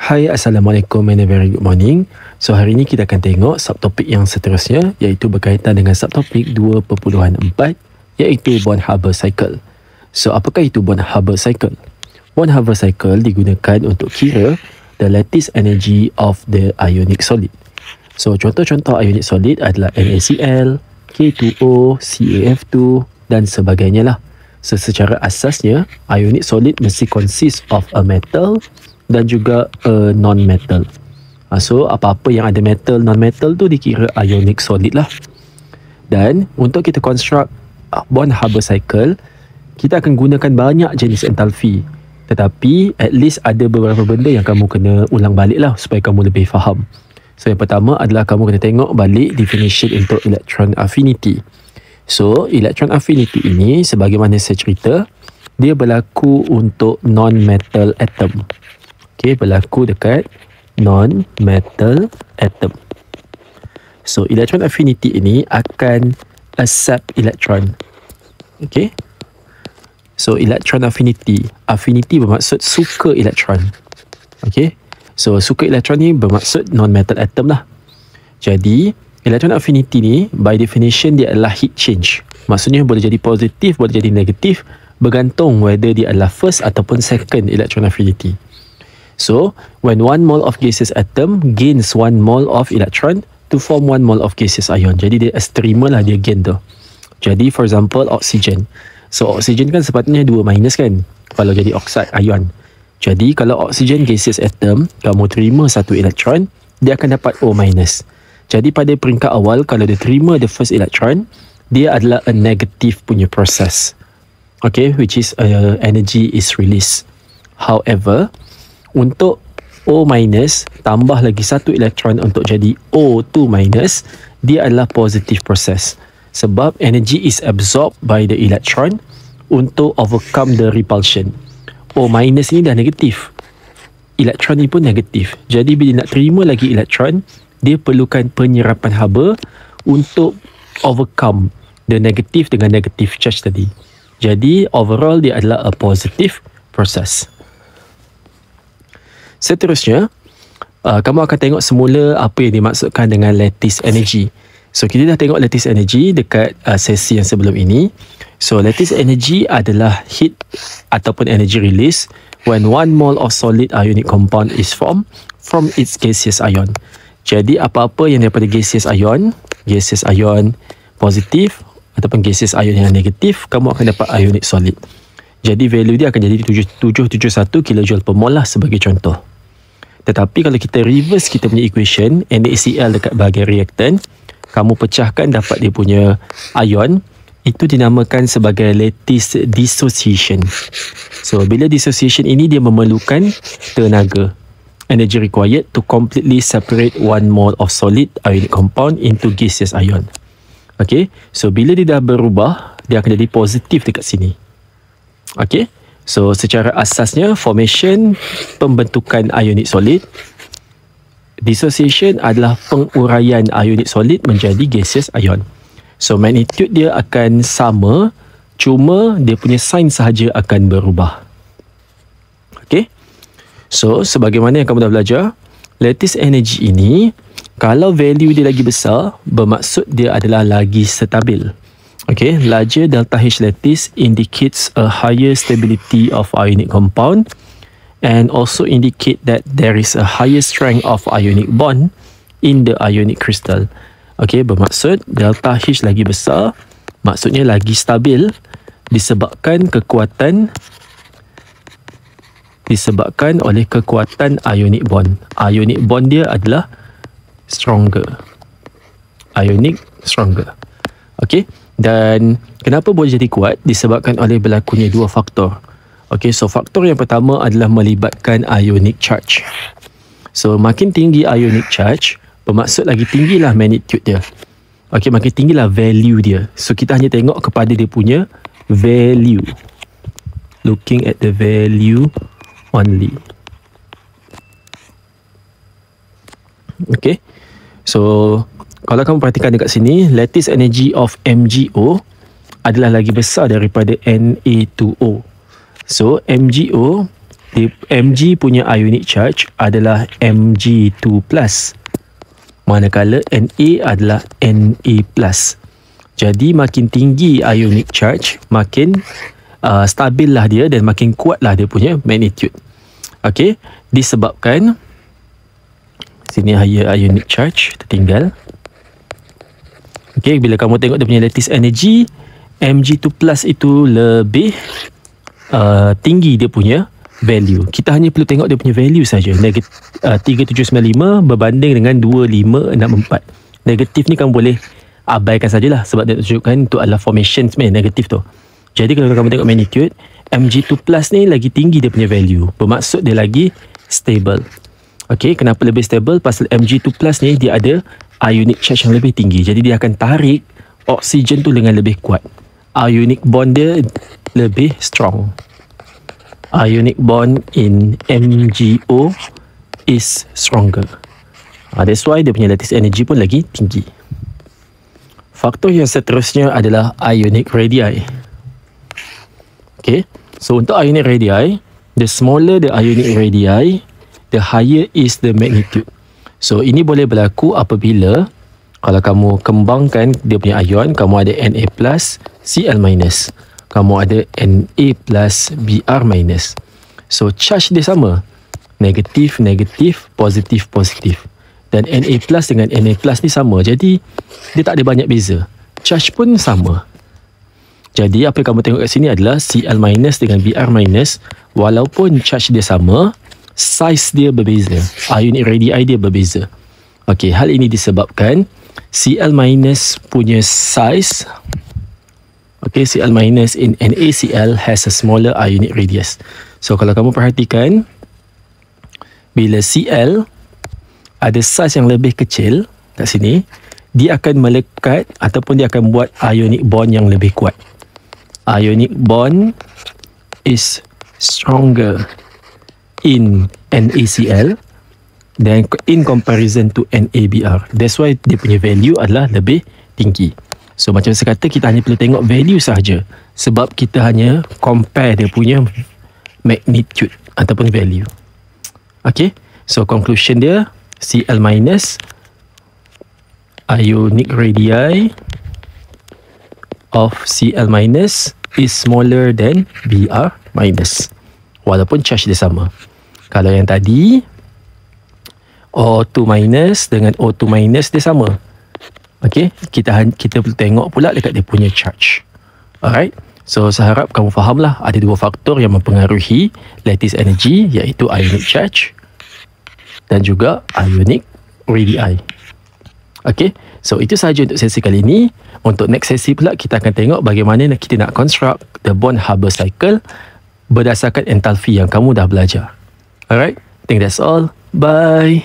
Hai, Assalamualaikum and a very good morning. So hari ini kita akan tengok subtopik yang seterusnya, iaitu berkaitan dengan subtopik 2.4, iaitu Born-Haber cycle. So apakah itu Born-Haber cycle? Born-Haber cycle digunakan untuk kira the lattice energy of the ionic solid. So contoh-contoh ionic solid adalah NaCl, K2O, CaF2 dan sebagainya lah. So secara asasnya, ionic solid mesti consist of a metal dan juga non-metal. So apa-apa yang ada metal, non-metal tu dikira ionic solid lah. Dan untuk kita construct Born-Haber cycle, kita akan gunakan banyak jenis entalpi. Tetapi at least ada beberapa benda yang kamu kena ulang balik lah supaya kamu lebih faham. So yang pertama adalah kamu kena tengok balik definition untuk electron affinity. So electron affinity ini sebagaimana saya cerita, dia berlaku untuk non-metal atom. Okay, berlaku dekat non-metal atom. So, electron affinity ini akan accept electron. Okay. So, electron affinity. Affinity bermaksud suka elektron. Okay. So, suka elektron ni bermaksud non-metal atom lah. Jadi, electron affinity ni, by definition, dia adalah heat change. Maksudnya, boleh jadi positif, boleh jadi negatif, bergantung whether dia adalah first ataupun second electron affinity. So, when 1 mole of gaseous atom gains 1 mole of electron to form 1 mole of gaseous ion. Jadi, dia streamer lah dia gain tu. Jadi, for example, oxygen. So, oxygen kan sepatutnya 2 minus kan? Kalau jadi oxide ion. Jadi, kalau oxygen gaseous atom, kamu terima 1 elektron, dia akan dapat O minus. Jadi, pada peringkat awal, kalau dia terima the first electron, dia adalah a negative punya proses. Okay, which is energy is released. However, untuk O minus tambah lagi 1 elektron untuk jadi O2 minus, dia adalah positive process. Sebab energy is absorbed by the electron untuk overcome the repulsion. O minus ni dah negatif. Elektron ni pun negatif. Jadi bila nak terima lagi elektron, dia perlukan penyerapan haba untuk overcome the negative dengan negative charge tadi. Jadi overall dia adalah a positive process. Seterusnya, kamu akan tengok semula apa yang dimaksudkan dengan lattice energy. So, kita dah tengok lattice energy dekat sesi yang sebelum ini. So, lattice energy adalah heat ataupun energy release when 1 mole of solid ionic compound is formed from its gaseous ion. Jadi, apa-apa yang daripada gaseous ion positif ataupun gaseous ion yang negatif, kamu akan dapat ionic solid. Jadi value dia akan jadi 771 kJ per mole lah sebagai contoh. Tetapi kalau kita reverse kita punya equation, NaCl dekat bahagian reactant, kamu pecahkan dapat dia punya ion, itu dinamakan sebagai lattice dissociation. So bila dissociation ini dia memerlukan tenaga. Energy required to completely separate 1 mole of solid ionic compound into gaseous ion. Okay, so bila dia dah berubah, dia akan jadi positif dekat sini. Okay, so secara asasnya formation pembentukan ionic solid, dissociation adalah penguraian ionic solid menjadi gaseous ion. So magnitude dia akan sama, cuma dia punya sign sahaja akan berubah. Okay, so sebagaimana yang kamu dah belajar, lattice energy ini kalau value dia lagi besar, bermaksud dia adalah lagi stabil. Okay, larger delta H lattice indicates a higher stability of ionic compound and also indicate that there is a higher strength of ionic bond in the ionic crystal. Okay, bermaksud delta H lagi besar, maksudnya lagi stabil disebabkan oleh kekuatan ionic bond. Ionic bond dia adalah stronger. Okay. Dan kenapa boleh jadi kuat? Disebabkan oleh berlakunya 2 faktor. Okay, so faktor yang pertama adalah melibatkan ionic charge. So makin tinggi ionic charge, bermaksud lagi tinggilah magnitude dia. Okay, makin tinggilah value dia. So kita hanya tengok kepada dia punya value. Looking at the value only. Okay, so kalau kamu perhatikan dekat sini, lattice energy of MgO adalah lagi besar daripada Na2O. So, MgO Mg punya ionic charge adalah Mg2+. Manakala Na adalah Na+. Jadi makin tinggi ionic charge, makin stabil lah dia dan makin kuat lah dia punya magnitude. Okey, disebabkan sini higher ionic charge tertinggal. Okey, bila kamu tengok dia punya lattice energy, Mg2+ itu lebih tinggi dia punya value. Kita hanya perlu tengok dia punya value saja. 3795 berbanding dengan 2564. Negatif ni kamu boleh abaikan sajalah sebab dia tunjukkan itu adalah formation sebenarnya negatif tu. Jadi kalau kamu tengok magnitude, Mg2+ ni lagi tinggi dia punya value. Bermaksud dia lagi stable. Okey, kenapa lebih stable? Pasal Mg2+ ni dia ada ionic charge yang lebih tinggi. Jadi dia akan tarik oksigen tu dengan lebih kuat. Ionic bond dia lebih strong. Ionic bond in MgO is stronger. That's why dia punya lattice energy pun lagi tinggi. Faktor yang seterusnya adalah ionic radii. Okay, so untuk ionic radii, the smaller the ionic radii, the higher is the magnitude. So ini boleh berlaku apabila kalau kamu kembangkan dia punya ion, kamu ada Na+, Cl-. Kamu ada Na+, Br-. So charge dia sama. Negatif, negatif, positif, positif. Dan Na+ dengan Na+ ni sama. Jadi dia tak ada banyak beza. Charge pun sama. Jadi apa yang kamu tengok kat sini adalah Cl- dengan Br-. Walaupun charge dia sama, size dia berbeza. Ionic radii dia berbeza. Okey, hal ini disebabkan Cl- punya size, okay, Cl- in NaCl has a smaller ionic radius. So kalau kamu perhatikan, bila Cl ada size yang lebih kecil kat sini, dia akan melekat ataupun dia akan buat ionic bond yang lebih kuat. Ionic bond is stronger in NaCl dan in comparison to NaBr. That's why dia punya value adalah lebih tinggi. So macam saya kata, kita hanya perlu tengok value sahaja sebab kita hanya compare dia punya magnitude ataupun value. Okay, so conclusion dia, Cl- ionic radii of Cl- is smaller than Br-, walaupun charge dia sama. Kalau yang tadi O2- dengan O2- dia sama. Okey, kita perlu tengok pula dekat dia punya charge. Alright, so saya harap kamu fahamlah ada dua faktor yang mempengaruhi lattice energy, iaitu ionic charge dan juga ionic radii. Okey, so itu sahaja untuk sesi kali ini. Untuk next sesi pula kita akan tengok bagaimana kita nak construct the Born-Haber cycle berdasarkan enthalpy yang kamu dah belajar. Alright, I think that's all. Bye.